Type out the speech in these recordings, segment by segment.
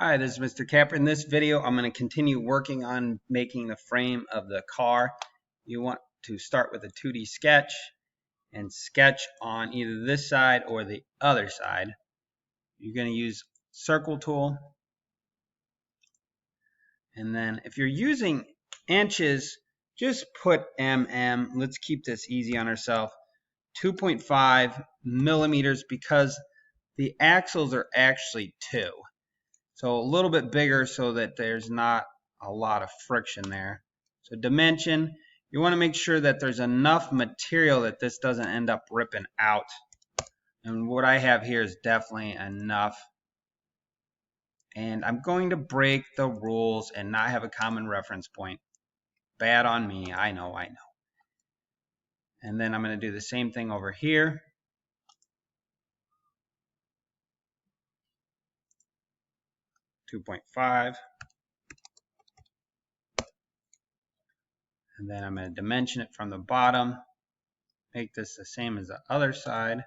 Hi, this is Mr. Capper. In this video, I'm going to continue working on making the frame of the car. You want to start with a 2D sketch and sketch on either this side or the other side. You're going to use circle tool. And then if you're using inches, just put mm. Let's keep this easy on ourselves. 2.5 millimeters because the axles are actually 2. So a little bit bigger so that there's not a lot of friction there. So dimension, you want to make sure that there's enough material that this doesn't end up ripping out. And what I have here is definitely enough. And I'm going to break the rules and not have a common reference point. Bad on me, I know. And then I'm going to do the same thing over here. .5. And then I'm going to dimension it from the bottom. Make this the same as the other side,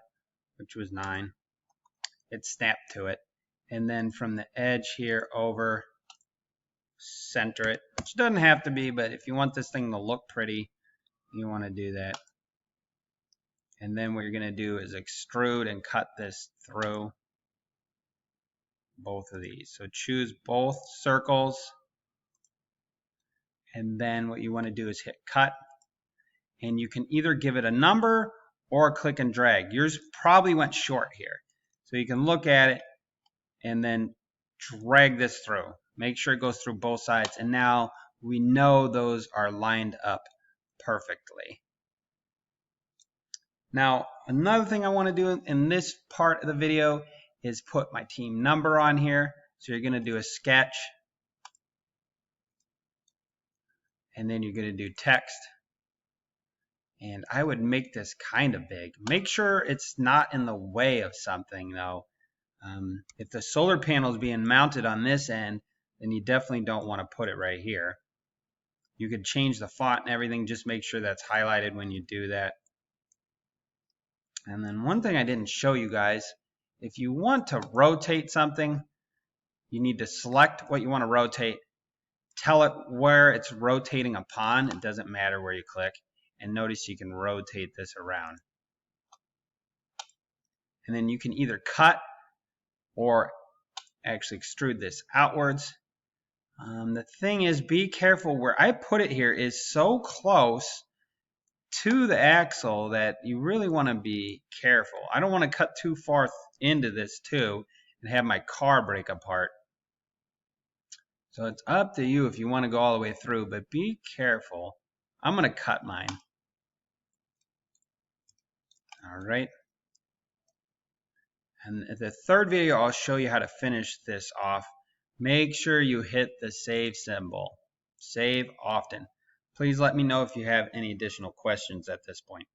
which was 9. It snapped to it. And then from the edge here over, center it, which doesn't have to be, but if you want this thing to look pretty, you want to do that. And then what you're going to do is extrude and cut this through both of these. So choose both circles, and then what you want to do is hit cut, and you can either give it a number or click and drag. Yours probably went short here, so you can look at it and then drag this through. Make sure it goes through both sides, and now we know those are lined up perfectly. Now, another thing I want to do in this part of the video is put my team number on here. So you're going to do a sketch, and then you're going to do text. And I would make this kind of big. Make sure it's not in the way of something, though. If the solar panel is being mounted on this end, then you definitely don't want to put it right here. You could change the font and everything. Just make sure that's highlighted when you do that. And then one thing I didn't show you guys, if you want to rotate something, you need to select what you want to rotate, tell it where it's rotating upon. It doesn't matter where you click. And notice you can rotate this around. And then you can either cut or actually extrude this outwards. The thing is, be careful. Where I put it here is so close to the axle that you really want to be careful. I don't want to cut too far into this too and have my car break apart. So it's up to you if you want to go all the way through, but be careful. I'm going to cut mine. All right. And the third video, I'll show you how to finish this off. Make sure you hit the save symbol. Save often. Please let me know if you have any additional questions at this point.